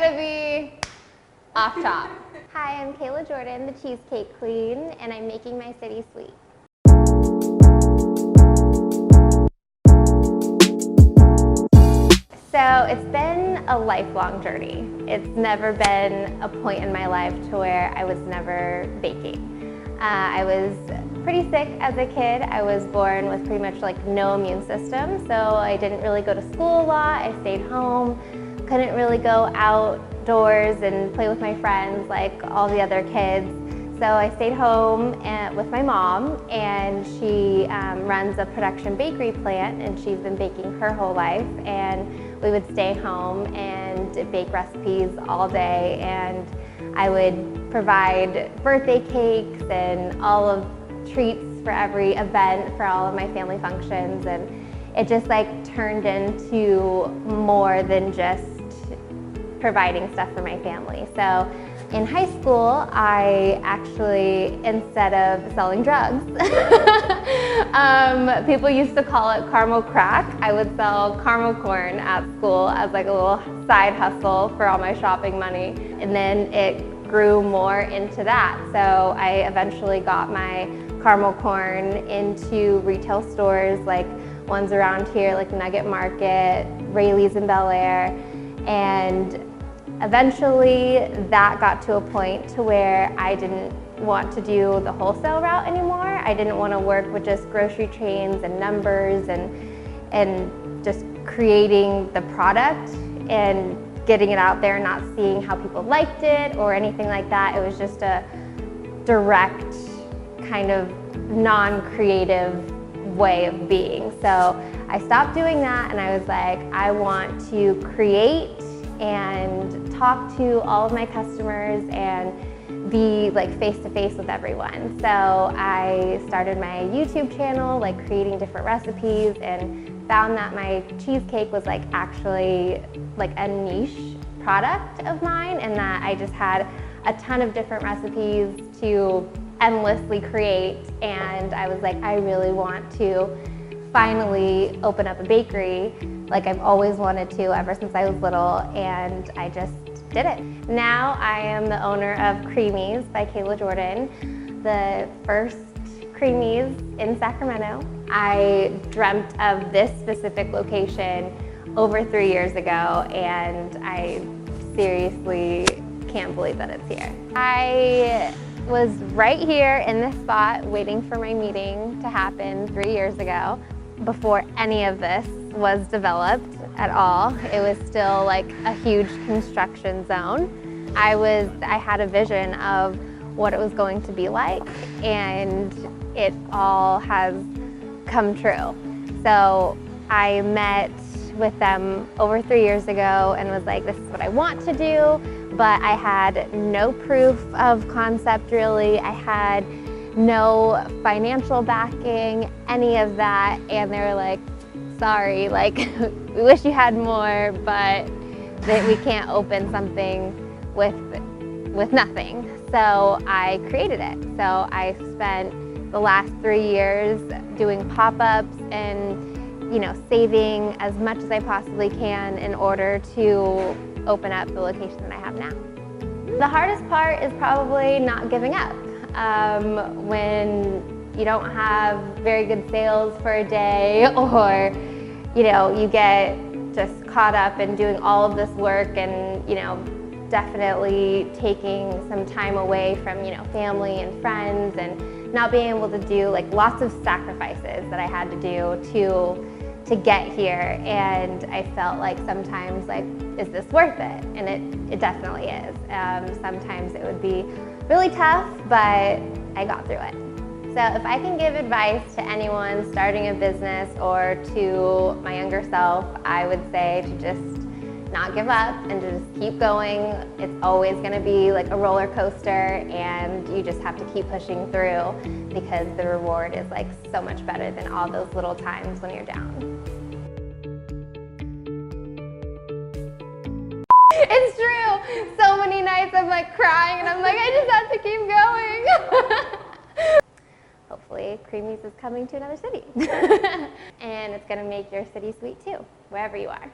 gonna be off top. Hi, I'm Cayla Jordan, the Cheesecake Queen, and I'm making my city sweet. So it's been a lifelong journey. It's never been a point in my life to where I was never baking. I was pretty sick as a kid. I was born with pretty much like no immune system, so I didn't really go to school a lot. I stayed home, couldn't really go outdoors and play with my friends like all the other kids. So I stayed home with my mom, and she runs a production bakery plant, and she's been baking her whole life. And we would stay home and bake recipes all day, and I would provide birthday cakes and all of treats for every event for all of my family functions, and it just like turned into more than just providing stuff for my family. So in high school, I actually, instead of selling drugs, people used to call it caramel crack. I would sell caramel corn at school as like a little side hustle for all my shopping money. And then it grew more into that. So I eventually got my caramel corn into retail stores like ones around here like Nugget Market, Rayleigh's in Bel Air, and eventually that got to a point to where I didn't want to do the wholesale route anymore. I didn't want to work with just grocery chains and numbers and just creating the product and getting it out there and not seeing how people liked it or anything like that. It was just a direct kind of non-creative way of being. So I stopped doing that, and I was like, I want to create and talk to all of my customers and be like face-to-face with everyone. So I started my YouTube channel, like creating different recipes, and found that my cheesecake was like actually like a niche product of mine, and that I just had a ton of different recipes to endlessly create. And I was like, I really want to finally open up a bakery like I've always wanted to ever since I was little, and I just did it. Now I am the owner of Creamies by Cayla Jordan, the first Creamies in Sacramento. I dreamt of this specific location over 3 years ago, and I seriously can't believe that it's here. I was right here in this spot waiting for my meeting to happen 3 years ago, before any of this was developed at all. It was still like a huge construction zone. I had a vision of what it was going to be like, and it all has come true. So I met with them over 3 years ago and was like, this is what I want to do, but I had no proof of concept really. I had no financial backing, any of that, and they were like, sorry, like we wish you had more, but that we can't open something with nothing. So I created it. So I spent the last 3 years doing pop-ups and saving as much as I possibly can in order to open up the location that I have now. The hardest part is probably not giving up. When you don't have very good sales for a day, or you get just caught up in doing all of this work and definitely taking some time away from family and friends, and not being able to do like lots of sacrifices that I had to do to get here. And I felt like sometimes like, is this worth it? And it definitely is. Sometimes it would be really tough, but I got through it. So if I can give advice to anyone starting a business or to my younger self, I would say to just not give up and to just keep going. It's always going to be like a roller coaster, and you just have to keep pushing through, because the reward is like so much better than all those little times when you're down. It's true. So many nights I'm like crying and I'm like, I just have to keep going. Hopefully Creamies is coming to another city. And it's going to make your city sweet too, wherever you are.